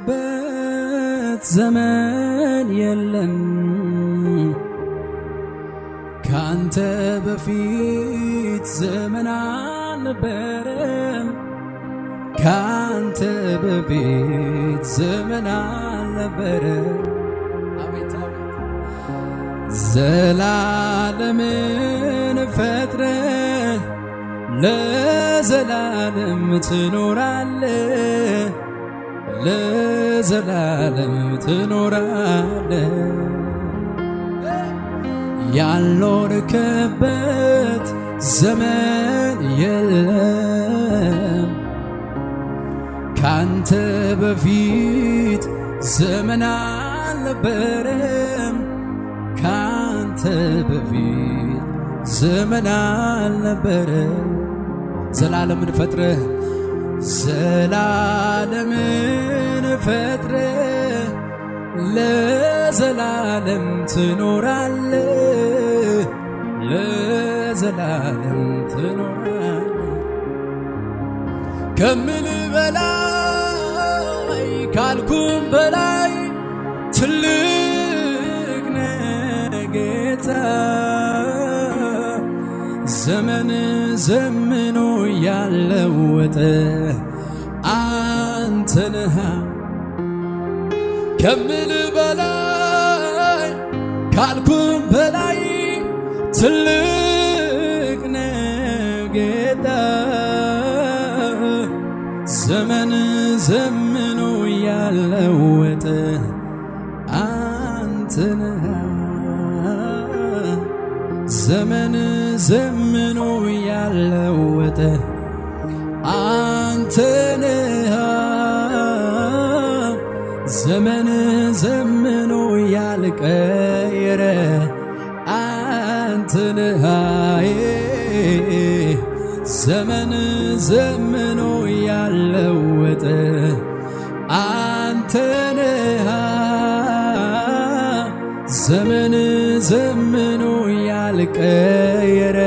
ያልኖርክበት ዘመን የለም ካንተ በፊት ዘመን አልነበረም ካንተ በፊት ዘመን አልነበረም አቤት አቤት ዘላለምን ፈጥረህ ለዘላለም ትኖራለህ ለዘላለም ትኖራለህ ያልኖርክበት ዘመን የለም ካንተ በፊት ዘመን አልነበረም ካንተ በፊት ዘመን አልነበረም ዘላለምን ፈጥረህ ዘላለምን ፈጥረህ ለዘላለም ትኖራለህ ለዘላለም ትኖራለህ ከምልህ በላይ ካልኩም በላይ ትልቅ ነህ ጌታ ዘመን ዘምኖ ያለወጠ አንተ ነህ ከምልህ በላይ ካልኩም በላይ ትልቅ ነህ ጌታ ዘመን ዘምኖ ያለወጠ አንተ ነህ ዘመን ዘምኖ ያለወጠ አንተ ነህ ዘመን ዘምኖ ያልቀየረ አንተ ነህ ዘመን ዘምኖ ያለወጠ አንተ ነህ ዘመን ዘምኖ ያልቀየረ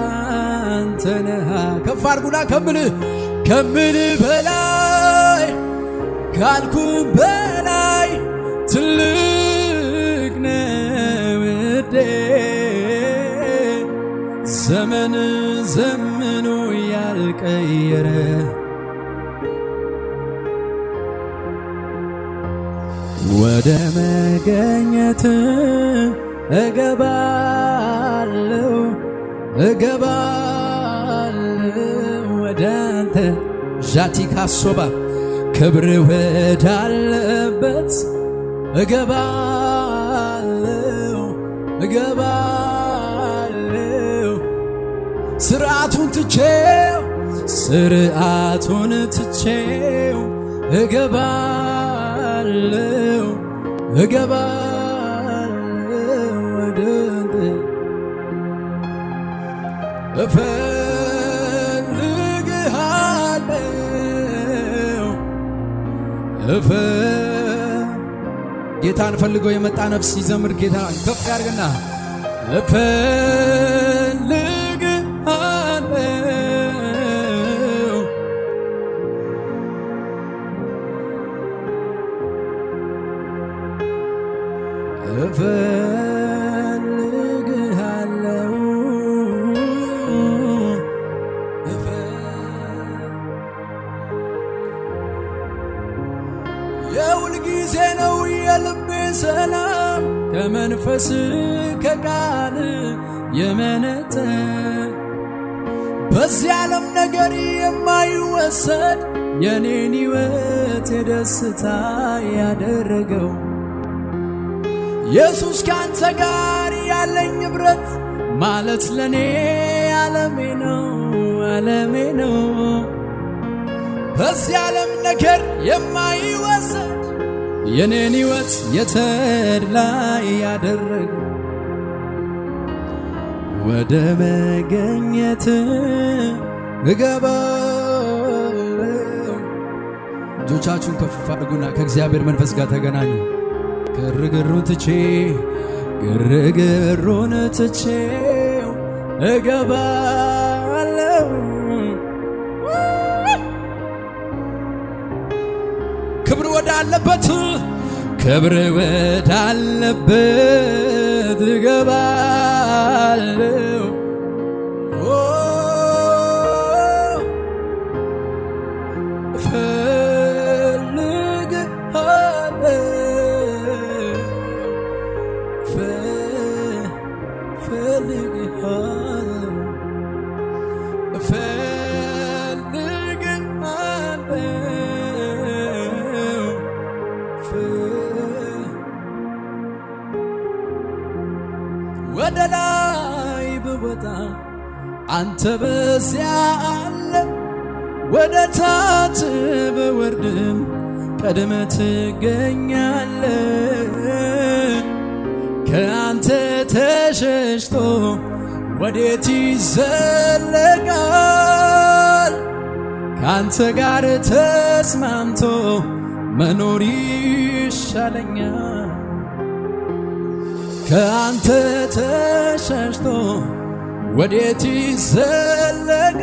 አንተ ነህ ከፍ አድርጉና ከምልህ በላይ ካልኩም በላይ ትልቅ ነህ ውዴ ዘመን ዘምኖ ያልቀየረ ወደ መገኘት እገባለሁ ወደ አንተ ዣቲካ ሶባ ክብር ወዳለበት እገባለሁ ስርዓቱን ትቼው እገባለሁ ወደ አንተ እፈልግሃለሁ ጌታን ፈልጎ የመጣ ነፍስ ይዘምር ጌታ ከፍ ያርግና እፈልግሃለሁ የሁል ጊዜ ነው የልቤ ሰላም ከመንፈስ ከቃል የመነጨ በዚህ ዓለም ነገር የማይወሰድ የኔን ሕይወት የደስታ ያደረገው ኢየሱስ ካንተ ጋር ያለኝ ኅብረት ማለት ለኔ ዓለሜ ነው በዚህ ዓለም ነገር የማይወሰድ የኔን ሕይወት የተድላ ያደረገው ወደ መገኘት እገባለሁ እጆቻችሁን ከፍ አድርጉና ከእግዚአብሔር መንፈስ ጋር ተገናኙ ግርግሩን ትቼው እገባለሁ ክብር ወዳለበት ክብር ወዳለበት እገባለሁ ወደ ላይ ብወጣ አንተ በዚያ አለ ወደ ታች ብወርድም ቀድመህ ትገኛለህ ከአንተ ተሸሽቶ ወዴት ይዘለቃል ከአንተ ጋር ተስማምቶ መኖር ይሻለኛል ከአንተ ተሸሽቶ ወዴት ይዘለቃል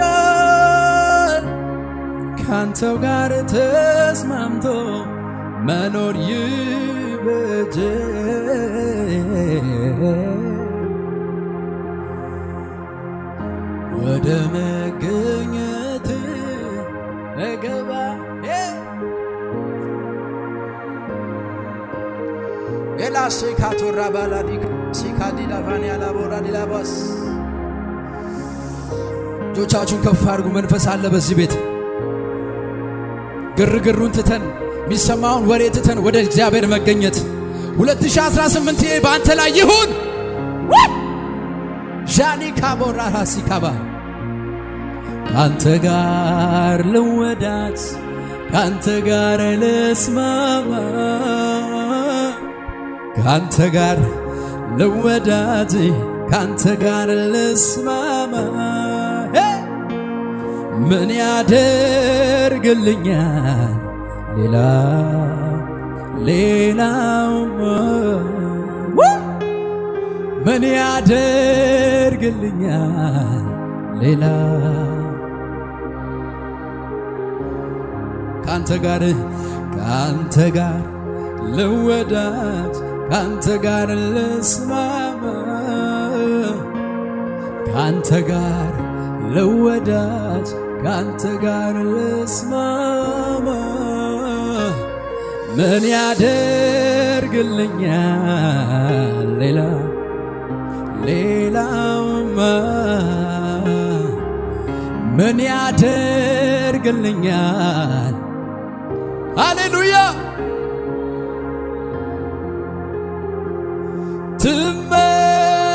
ከአንተው ጋር ተስማምቶ መኖር ይበጀ ወደ መገኘት እገባ ኤላሴካቶራ ባላዲክ ሲካዲላ ቫኒያላ ቦራ ዲላባስ እጆቻችሁን ከፍ አድርጉ። መንፈስ አለ በዚህ ቤት። ግርግሩን ትተን የሚሰማውን ወሬ ትተን ወደ እግዚአብሔር መገኘት 2018 በአንተ ላይ ይሁን። ጃኒካ ቦራ ሲካባ ካንተ ጋር ልወዳት ካንተ ጋር ልስማማ ካንተ ጋር ልወዳት ካንተ ጋር ልስማማ ምን ያደርግልኛል ሌላው ምን ያደርግልኛል ሌላ ካንተ ጋር ልወዳት ካንተ ጋር ልስማማ ካንተ ጋር ልወዳት ካንተ ጋር ልስማማ ምን ያደርግልኛል ሌላውማ ምን ያደርግልኛል ሃሌሉያ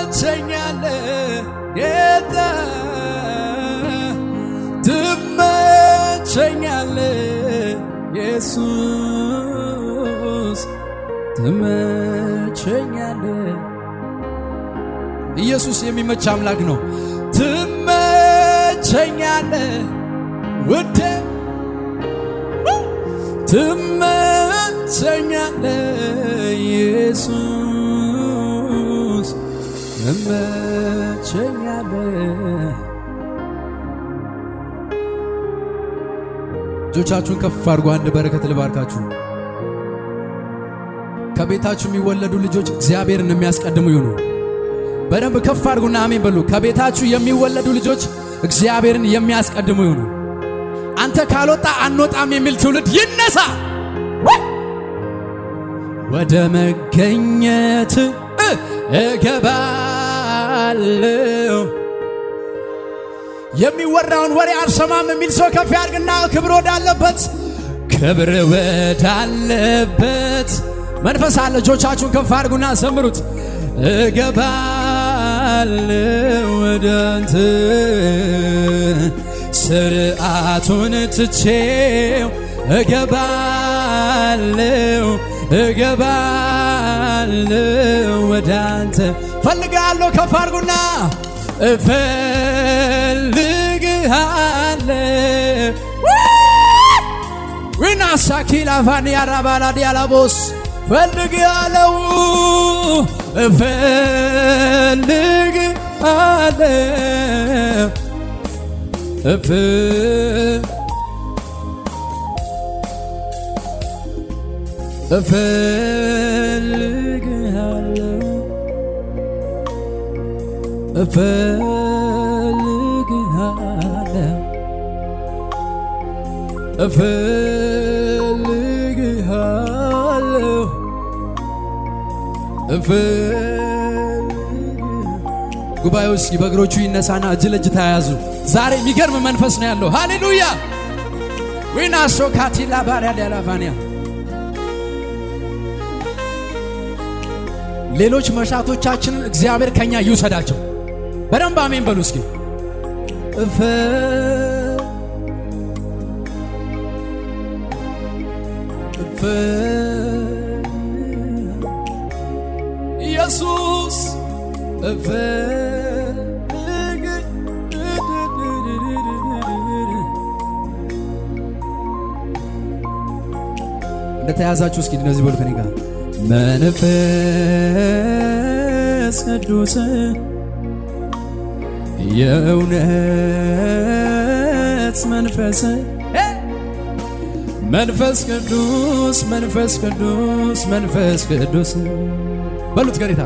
ትመቸኛለህ ጌታ ትመቸኛለህ ኢየሱስ ትመቸኛለህ ኢየሱስ የሚመች አምላክ ነው ትመቸኛለህ ውዴ ትመቸኛለህ ኢየሱስ ትመቸኛለህ እጆቻችሁን ከፍ አድርጉ አንድ በረከት ልባርካችሁ ከቤታችሁ የሚወለዱ ልጆች እግዚአብሔርን የሚያስቀድሙ ይሁኑ በደንብ ከፍ አድርጉና አሜን በሉ ከቤታችሁ የሚወለዱ ልጆች እግዚአብሔርን የሚያስቀድሙ ይሁኑ አንተ ካልወጣ አንወጣም የሚል ትውልድ ይነሳ ወደ መገኘት እገባለሁ የሚወራውን ወሬ አልሰማም የሚል ሰው ከፍ ያድርግና ክብር ወዳለበት መንፈስ አለ እጆቻችሁን ከፍ አድርጉና ዘምሩት እገባለሁ ወደ አንተ ስርዓቱን ትቼው እገባለሁ ወደ አንተ ፈልጋለሁ ከፍ አድርጉና እፈልግሃለሁ ዊናሳኪላ ቫኒያ ራባላ ዲያላቦስ ፈልግሃለሁ እፈልግሃለሁ እፈልግሃለሁ እፈልግሃለሁ ጉባኤው እስኪ በእግሮቹ ይነሳና እጅ ለእጅ ተያያዙ። ዛሬ የሚገርም መንፈስ ነው ያለው። ሃሌሉያ ዊና ሶካቲላ ባሪያ ዲያላቫኒያ ሌሎች መሻቶቻችንን እግዚአብሔር ከኛ ይውሰዳቸው። በደንብ አሜን በሉ እስኪ። ኢየሱስ እንደተያዛችሁ እስኪ እነዚህ በሉ ከኔ ጋር መንፈስ ቅዱስ የእውነት መንፈስ መንፈስ ቅዱስ መንፈስ ቅዱስ መንፈስ ቅዱስ በሉት ገሪታ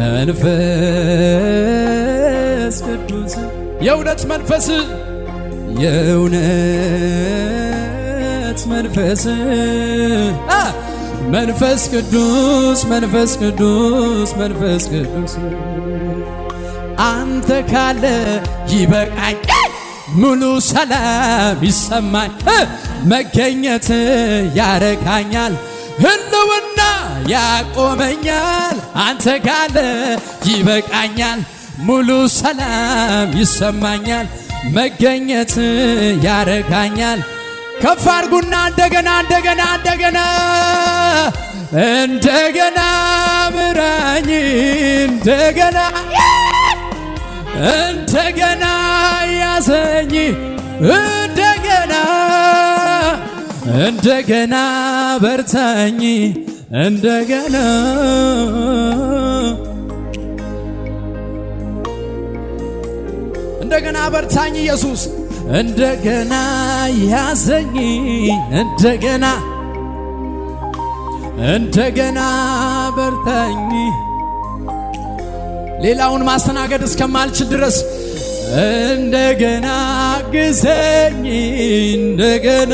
መንፈስ ቅዱስ የእውነት መንፈስ የእውነት መንፈስ መንፈስ ቅዱስ መንፈስ ቅዱስ መንፈስ ቅዱስ አንተ ካለ ይበቃኝ ሙሉ ሰላም ይሰማኝ መገኘት ያረካኛል ህልውና ያቆመኛል አንተ ካለ ይበቃኛል ሙሉ ሰላም ይሰማኛል መገኘት ያረካኛል ከፍ አድርጉና እንደገና እንደገና እንደገና እንደገና ምራኝ እንደገና እንደገና ያዘኝ እንደገና እንደገና በርታኝ እንደገና እንደገና በርታኝ ኢየሱስ እንደገና ያዘኝ እንደገና እንደገና በርታኝ ሌላውን ማስተናገድ እስከማልችል ድረስ እንደገና ግዘኝ እንደገና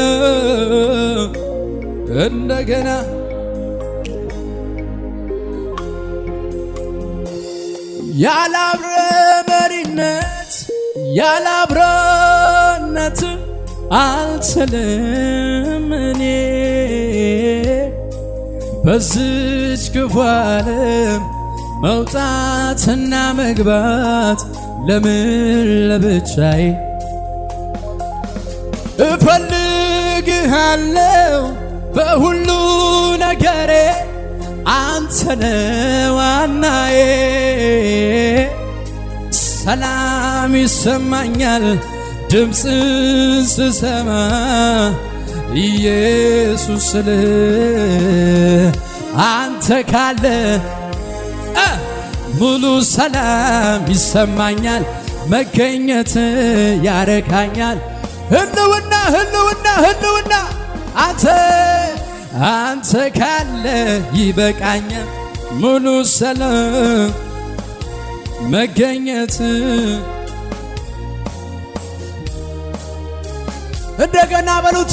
እንደገና ያላብረ መሪነት ያላብረነት አልችልም እኔ በዚች ክፉ ዓለም መውጣትና መግባት ለምን ለብቻዬ እፈልግሃለሁ በሁሉ ነገሬ አንተነ ዋናዬ ሰላም ይሰማኛል ድምፅ ስሰማ ኢየሱስ ስልህ አንተ ካለ ሙሉ ሰላም ይሰማኛል መገኘት ያረካኛል ህልውና ህልውና ህልውና አንተ ካለ ይበቃኛል ሙሉ ሰላም መገኘት እንደገና በሉት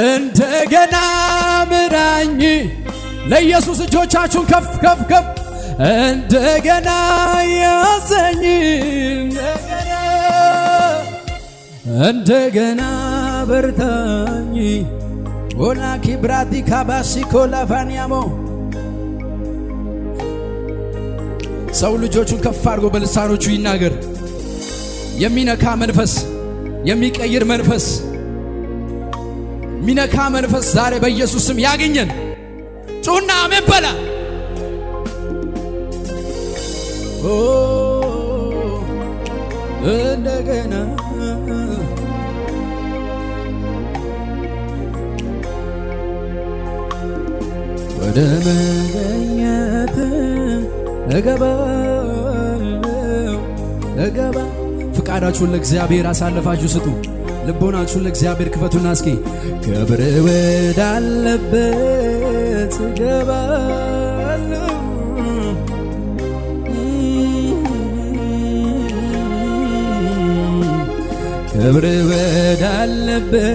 እንደገና ምራኝ ለኢየሱስ እጆቻችሁን ከፍ ከፍ ከፍ እንደገና ያዘኝ እንደገና በርታኝ ኦላኪ ብራዲ ካባሲ ኮላፋኒያሞ ሰው ልጆቹን ከፍ አድርጎ በልሳኖቹ ይናገር። የሚነካ መንፈስ የሚቀይር መንፈስ ሚነካ መንፈስ ዛሬ በኢየሱስ ስም ያገኘን። ጩና አሜን በላ። እንደገና ወደ መገኘት እገባ። ፍቃዳችሁን ለእግዚአብሔር አሳልፋችሁ ስጡ። ልቦናችሁን ለእግዚአብሔር ክፈቱና እስኪ ክብር ወዳለበት እገባለሁ ክብር ወዳለበት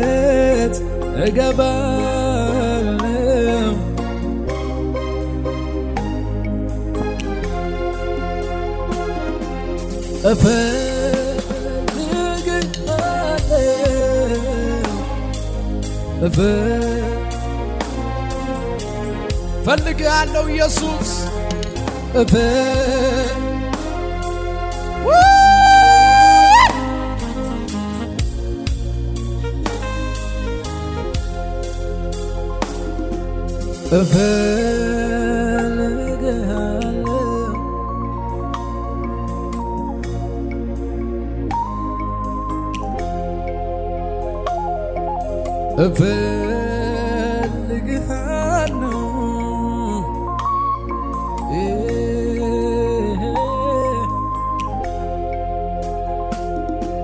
እገባለሁ እፈልግሃለሁ ኢየሱስ እፈልግሃለሁ